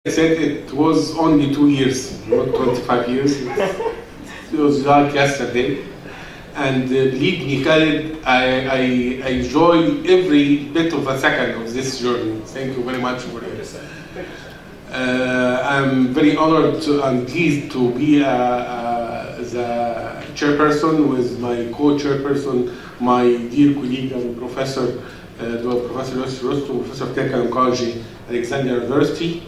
I said it was only 2 years, not 25 years. It was like yesterday. And believe me, Khalid, I enjoy every bit of a second of this journey. Thank you very much for it. I'm very honored and pleased to be the chairperson with my co-chairperson, my dear colleague and Professor Yossi Rostom, Professor of Technical Oncology, Alexandria University.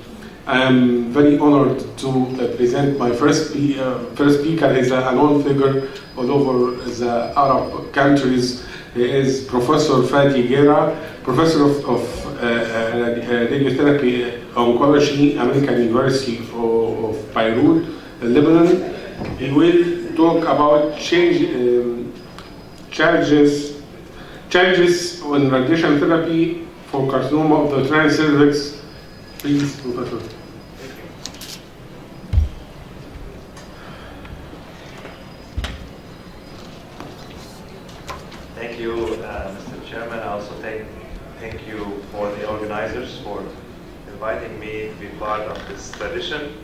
I'm very honored to present my first speaker. He's a known figure all over the Arab countries. He is Professor Fadi Guerra, Professor of Radiotherapy Oncology, American University of Beirut, Lebanon. He will talk about challenges on radiation therapy for carcinoma of the uterine cervix. Please, Professor. Thank you, Mr. Chairman. I also thank you for the organizers for inviting me to be part of this tradition.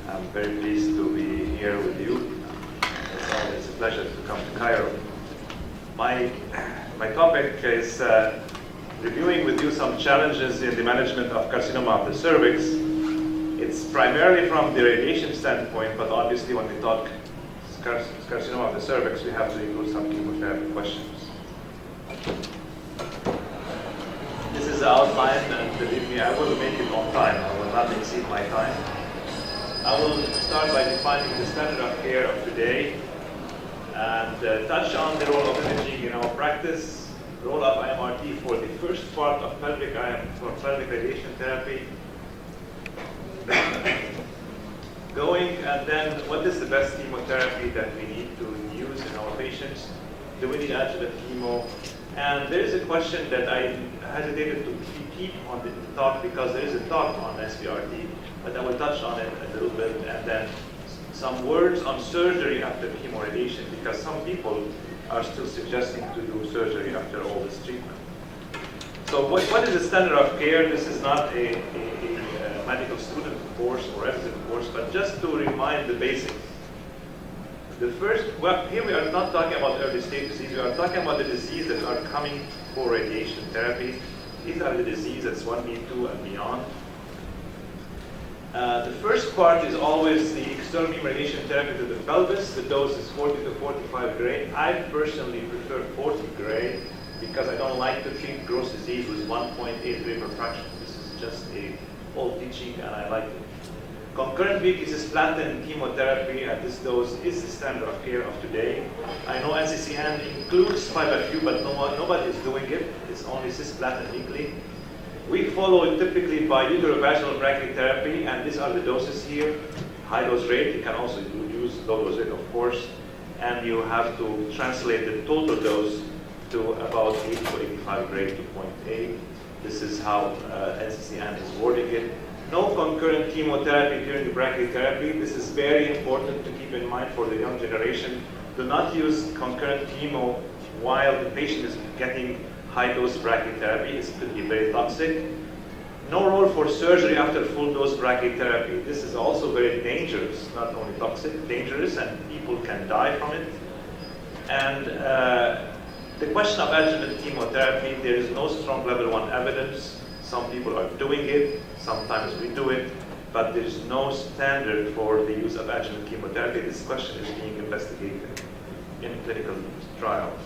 I'm very pleased to be here with you. It's always a pleasure to come to Cairo. My topic is reviewing with you some challenges in the management of carcinoma of the cervix. It's primarily from the radiation standpoint, but obviously when we talk carcinoma of the cervix, we have to include some chemotherapy questions. This is the outline, and believe me, I will make it on time. I will not exceed my time. I will start by defining the standard of care of today and touch on the role of imaging in our practice, role of IMRT for the first part of pelvic radiation therapy, and then what is the best chemotherapy that we need to use in our patients? Do we need adjuvant chemo? And there is a question that I hesitated to keep on the talk because there is a talk on SBRT, but I will touch on it a little bit, and then some words on surgery after chemoradiation, because some people are still suggesting to do surgery after all this treatment. So what is the standard of care? This is not a medical student course or resident course, but just to remind the basics. The first, well, here we are not talking about early stage disease, we are talking about the disease that are coming for radiation therapy. These are the diseases that's 1B2 and beyond. The first part is always the external beam radiation therapy to the pelvis. The dose is 40 to 45 gray. I personally prefer 40 gray because I don't like to treat gross disease with 1.8 gray per fraction. This is just a old teaching and I like it. Concurrent weak is cisplatin chemotherapy at this dose is the standard of care of today. I know NCCN includes 5FU, but nobody is doing it. It's only cisplatin weekly. We follow it typically by uterovaginal brachytherapy, and these are the doses here. High dose rate, you can also use low dose rate, of course, and you have to translate the total dose to about 80 to 85 gray to 0.8. This is how NCCN is wording it. No concurrent chemotherapy during the brachytherapy. This is very important to keep in mind for the young generation. Do not use concurrent chemo while the patient is getting high-dose brachytherapy. It could be very toxic. No role for surgery after full-dose brachytherapy. This is also very dangerous, not only toxic, dangerous, and people can die from it. And the question of adjuvant chemotherapy, there is no strong level 1 evidence. Some people are doing it, sometimes we do it, but there is no standard for the use of adjuvant chemotherapy. This question is being investigated in clinical trials.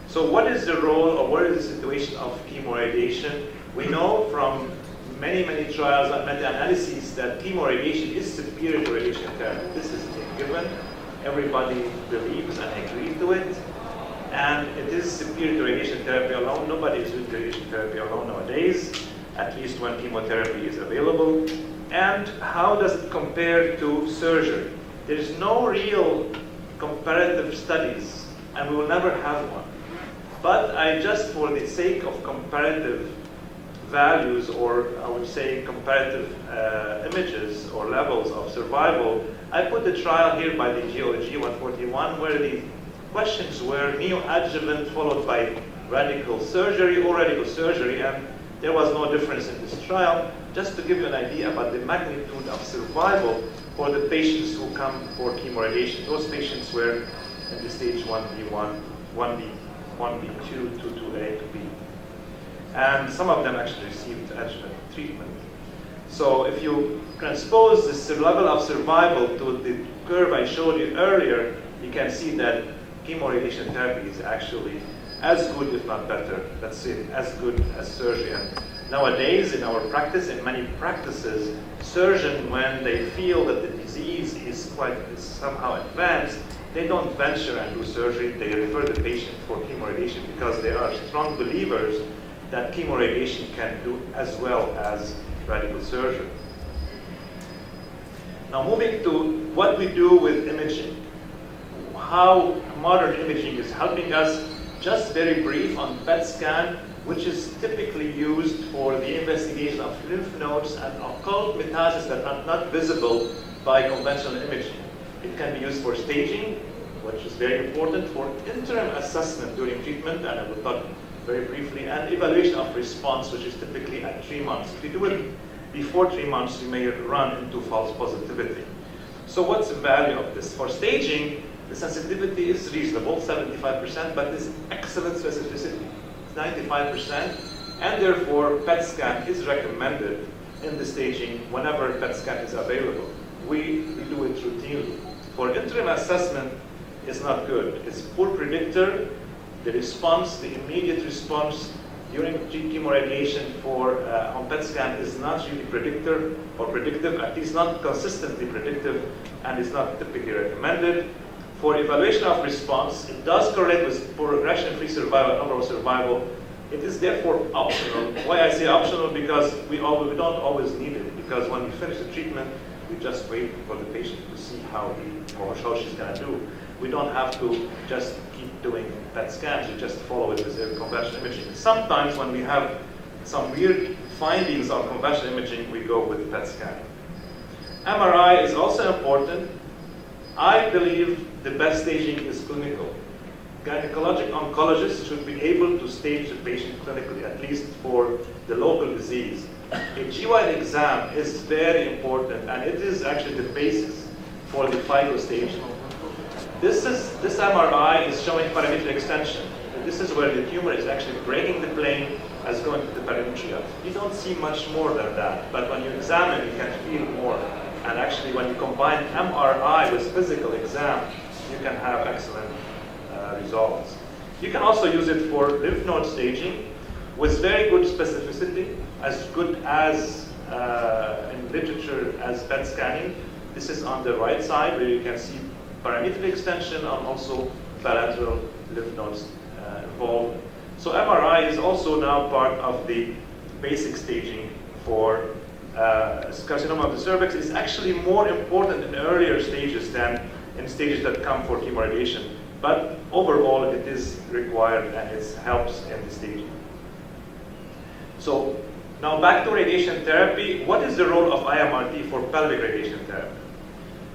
So what is the role or what is the situation of chemoradiation? We know from many, many trials and meta-analyses that chemoradiation is superior to radiation therapy. This is a given. Everybody believes and agrees to it. And it is superior to radiation therapy alone. Nobody is doing radiation therapy alone nowadays, at least when chemotherapy is available. And how does it compare to surgery? There is no real comparative studies, and we will never have one. But I just, for the sake of comparative values, or I would say comparative images or levels of survival, I put the trial here by the GOG 141, where the questions were neoadjuvant followed by radical surgery or radical surgery, and there was no difference in this trial. just to give you an idea about the magnitude of survival for the patients who come for chemoradiation. Those patients were in the stage 1B1, 1B2, 2A, 2B. And some of them actually received adjuvant treatment. So if you transpose this level of survival to the curve I showed you earlier, you can see that chemoradiation therapy is actually as good, if not better, let's say as good as surgery. And nowadays, in our practice, in many practices, surgeons, when they feel that the disease is somehow advanced, they don't venture and do surgery. They refer the patient for chemoradiation because they are strong believers that chemoradiation can do as well as radical surgery. Now moving to what we do with imaging, how modern imaging is helping us. Just very brief on PET scan, which is typically used for the investigation of lymph nodes and occult metastases that are not visible by conventional imaging. It can be used for staging, which is very important, for interim assessment during treatment, and I will talk very briefly, and evaluation of response, which is typically at 3 months. If you do it before 3 months, you may run into false positivity. So what's the value of this? For staging, the sensitivity is reasonable, 75%, but it's excellent specificity, 95%, and therefore PET scan is recommended in the staging whenever PET scan is available. We do it routinely. For interim assessment, it's not good. It's poor predictor. The response, the immediate response during chemoradiation on PET scan is not really predictor or predictive, at least not consistently predictive, and is not typically recommended. For evaluation of response, it does correlate with progression-free survival and overall survival. It is therefore optional. Why I say optional? Because we don't always need it. Because when we finish the treatment, we just wait for the patient to see how she's going to do. We don't have to just keep doing PET scans. We just follow it with conventional imaging. Sometimes when we have some weird findings on conventional imaging, we go with PET scan. MRI is also important. I believe the best staging is clinical. Gynecologic oncologists should be able to stage the patient clinically, at least for the local disease. A GYN exam is very important, and it is actually the basis for the FIGO staging. This MRI is showing parametric extension. This is where the tumor is actually breaking the plane as going to the perimetria. You don't see much more than that, but when you examine, you can feel more. And actually, when you combine MRI with physical exam, you can have excellent results. You can also use it for lymph node staging with very good specificity, as good as in literature as PET scanning. This is on the right side where you can see parametric extension and also bilateral lymph nodes involved. So MRI is also now part of the basic staging for carcinoma of the cervix. Is actually more important in earlier stages than in stages that come for chemoradiation. But overall, it is required and it helps in the staging. So now back to radiation therapy. What is the role of IMRT for pelvic radiation therapy?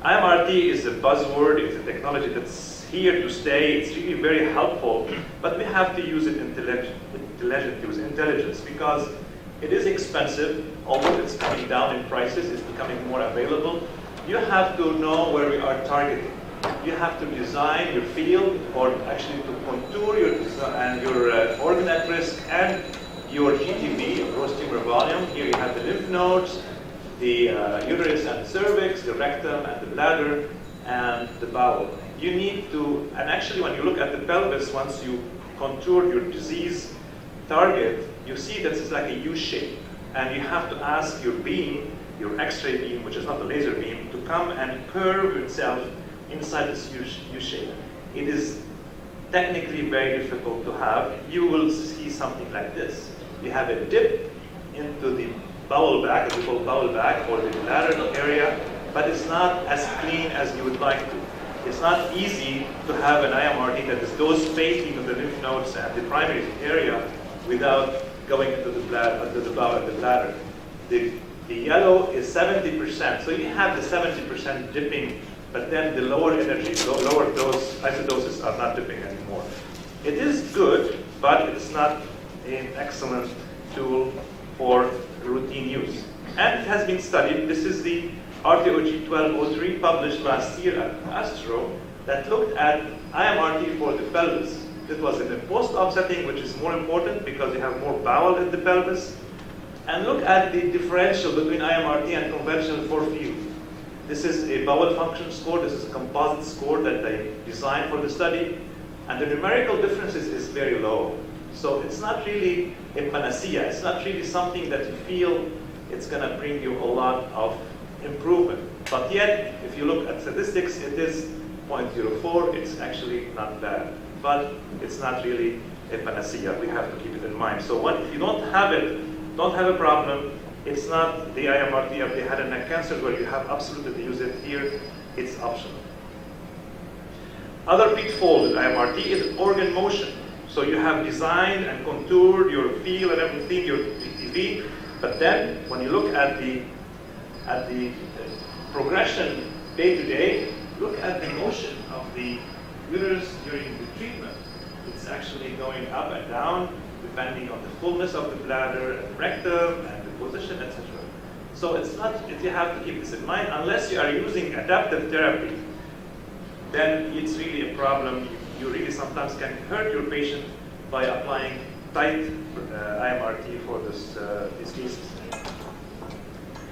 IMRT is a buzzword. It's a technology that's here to stay. It's really very helpful, but we have to use it intelligently, with intelligence, because it is expensive. Although it's coming down in prices, it's becoming more available. You have to know where we are targeting. You have to design your field, or actually to contour your design, your organ at risk and your GTV, gross tumor volume. Here you have the lymph nodes, the uterus and the cervix, the rectum and the bladder, and the bowel. You need to, and actually when you look at the pelvis, once you contour your disease target, you see that it's like a U shape. And you have to ask your beam, your X-ray beam, which is not a laser beam, to come and curve itself inside this U shape. It is technically very difficult to have. You will see something like this. You have a dip into the bowel bag, as we call bowel bag, or the bladder area, but it's not as clean as you would like to. It's not easy to have an IMRT that goes straight into the lymph nodes and the primary area without going into the bowel and the bladder. The yellow is 70%, so you have the 70% dipping, but then the lower energy, lower dose isodoses are not dipping anymore. It is good, but it's not an excellent tool for routine use. And it has been studied. This is the RTOG 1203 published last year at ASTRO that looked at IMRT for the pelvis. It was in a post-op setting, which is more important because you have more bowel in the pelvis. And look at the differential between IMRT and conventional for field. This is a bowel function score. This is a composite score that they designed for the study. And the numerical differences is very low. So it's not really a panacea. It's not really something that you feel it's going to bring you a lot of improvement. But yet, if you look at statistics, it is 0.04. It's actually not bad. But it's not really a panacea. We have to keep it in mind. So if you don't have it, don't have a problem. It's not the IMRT of the head and neck cancer where you have absolutely to use it here. It's optional. Other pitfall with IMRT is organ motion. So you have designed and contoured your field and everything, your PTV, but then when you look at the progression day to day, look at the motion of the uterus during the treatment. It's actually going up and down depending on the fullness of the bladder and rectum and the position, etc. So it's not, you have to keep this in mind, unless you are using adaptive therapy, then it's really a problem. You really sometimes can hurt your patient by applying tight IMRT for these cases.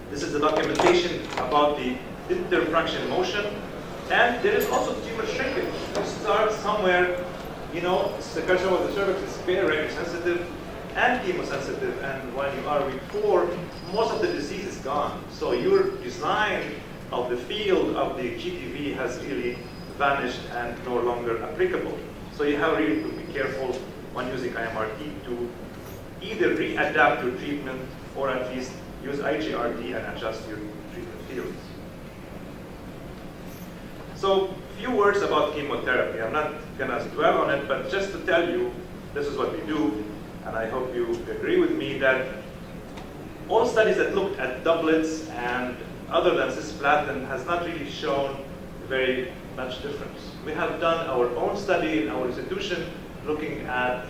This is the documentation about the interfraction motion, and there is also tumor shrinkage. You start somewhere, you know, the carcinoma of the cervix is very radiosensitive and chemosensitive, and when you are week 4, most of the disease is gone. So your design of the field of the GTV has really vanished and no longer applicable. So you have really to be careful when using IMRT to either readapt your treatment or at least use IGRT and adjust your treatment fields. So few words about chemotherapy. I'm not going to dwell on it, but just to tell you, this is what we do, and I hope you agree with me that all studies that looked at doublets and other than cisplatin has not really shown very much difference. We have done our own study in our institution looking at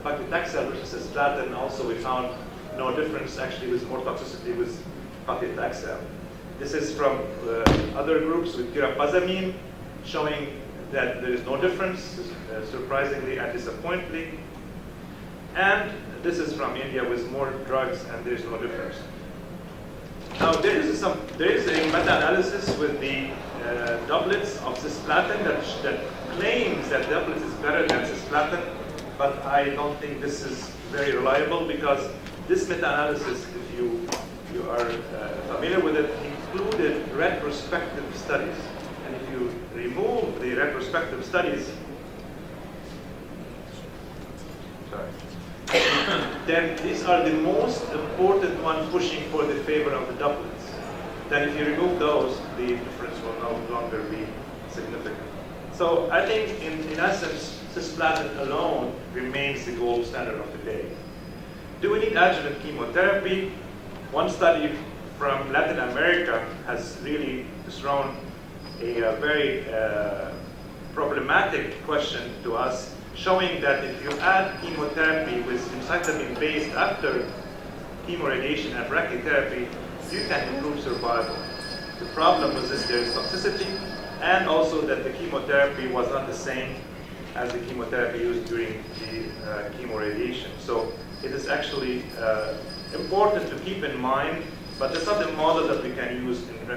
paclitaxel versus cisplatin. Also, we found no difference. Actually, with more toxicity with paclitaxel. This is from other groups with tirapazamine, showing that there is no difference, surprisingly and disappointingly. And this is from India with more drugs, and there is no difference. Now, there is a meta-analysis with the doublets of cisplatin that claims that doublets is better than cisplatin, but I don't think this is very reliable because this meta-analysis, if you are familiar with it, included retrospective studies. And if you remove the retrospective studies, then these are the most important one pushing for the favor of the doublets. Then if you remove those, the difference will no longer be significant. So I think in essence, cisplatin alone remains the gold standard of the day. Do we need adjuvant chemotherapy? One study from Latin America has really thrown a very problematic question to us, showing that if you add chemotherapy with gemcitabine based after chemoradiation and brachytherapy, you can improve survival. The problem was this, there is toxicity, and also that the chemotherapy was not the same as the chemotherapy used during the chemoradiation. So it is actually important to keep in mind, but it's not a model that we can use in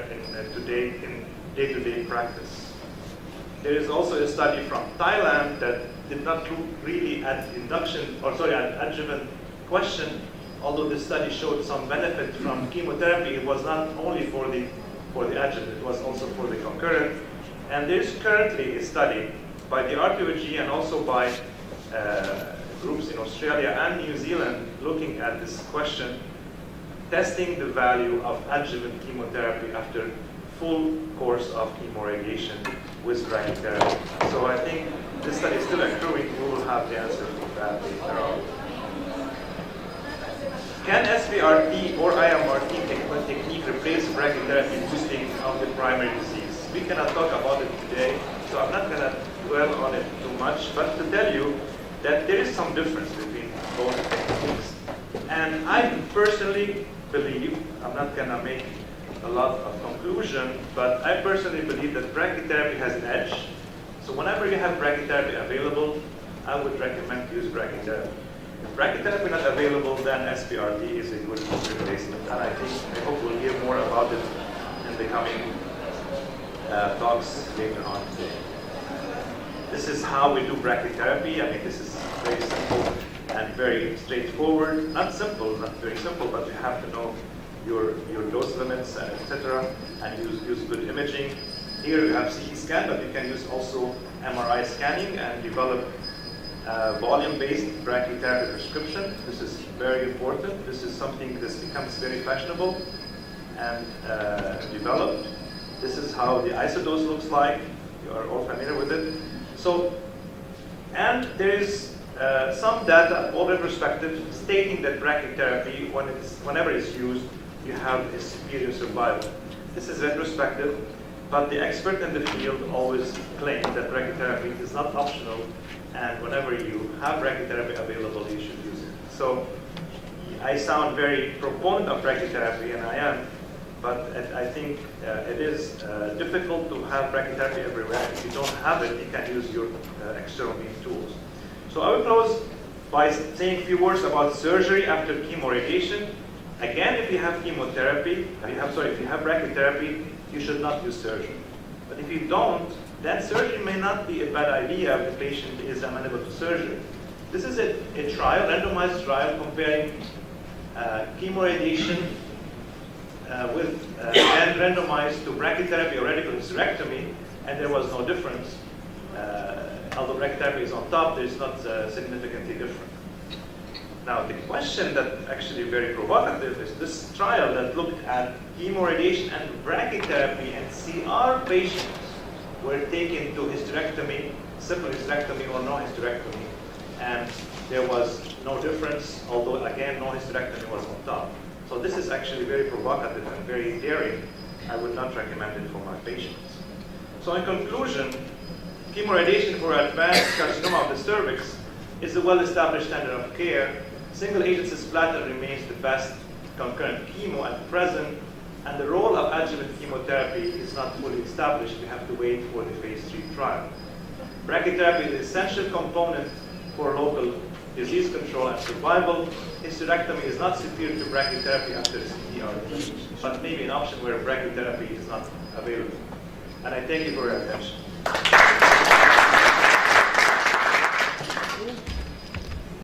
day-to-day practice. There is also a study from Thailand that did not look really at adjuvant question, although this study showed some benefit from chemotherapy. It was not only for the adjuvant, it was also for the concurrent. And there's currently a study by the RTOG and also by groups in Australia and New Zealand looking at this question, testing the value of adjuvant chemotherapy after full course of chemoradiation with brachytherapy. So I think this study is still accruing. We will have the answer to that later on. Can SBRT or IMRT technique replace brachytherapy boosting of the primary disease? We cannot talk about it today, so I'm not going to dwell on it too much, but to tell you that there is some difference between both techniques. And I personally believe, I'm not going to make a lot of conclusion, but I personally believe that brachytherapy has an edge. So whenever you have brachytherapy available, I would recommend to use brachytherapy. If brachytherapy not available, then SBRT is a good replacement. And I hope we'll hear more about it in the coming talks later on today. This is how we do brachytherapy. I mean, this is very simple and very straightforward. Not simple, not very simple, but you have to know your dose limits, etc., and use good imaging. Here you have CT scan, but you can use also MRI scanning and develop volume-based brachytherapy prescription. This is very important. This is something that becomes very fashionable and developed. This is how the isodose looks like. You are all familiar with it. So, and there is some data, all retrospective, stating that brachytherapy, whenever it's used, you have a superior survival. This is retrospective, but the expert in the field always claim that brachytherapy is not optional, and whenever you have brachytherapy available, you should use it. So I sound very proponent of brachytherapy, and I am, but I think it is difficult to have brachytherapy everywhere. If you don't have it, you can use your external beam tools. So I will close by saying a few words about surgery after chemoradiation. Again, if you have chemotherapy, if you have brachytherapy, you should not use surgery. But if you don't, then surgery may not be a bad idea if the patient is amenable to surgery. This is a trial, randomized trial, comparing chemoradiation and randomized to brachytherapy or radical hysterectomy, and there was no difference. Although brachytherapy is on top, there is not significantly different. Now, the question that actually very provocative is this trial that looked at chemoradiation and brachytherapy, and CR patients were taken to hysterectomy, simple hysterectomy or no hysterectomy, and there was no difference, although again, no hysterectomy was on top. So this is actually very provocative and very daring. I would not recommend it for my patients. So in conclusion, chemoradiation for advanced carcinoma of the cervix is a well-established standard of care. Single-agent cisplatin remains the best concurrent chemo at present, and the role of adjuvant chemotherapy is not fully established. We have to wait for the phase 3 trial. Brachytherapy is an essential component for local disease control and survival. Hysterectomy is not superior to brachytherapy after CTRT, but maybe an option where brachytherapy is not available. And I thank you for your attention.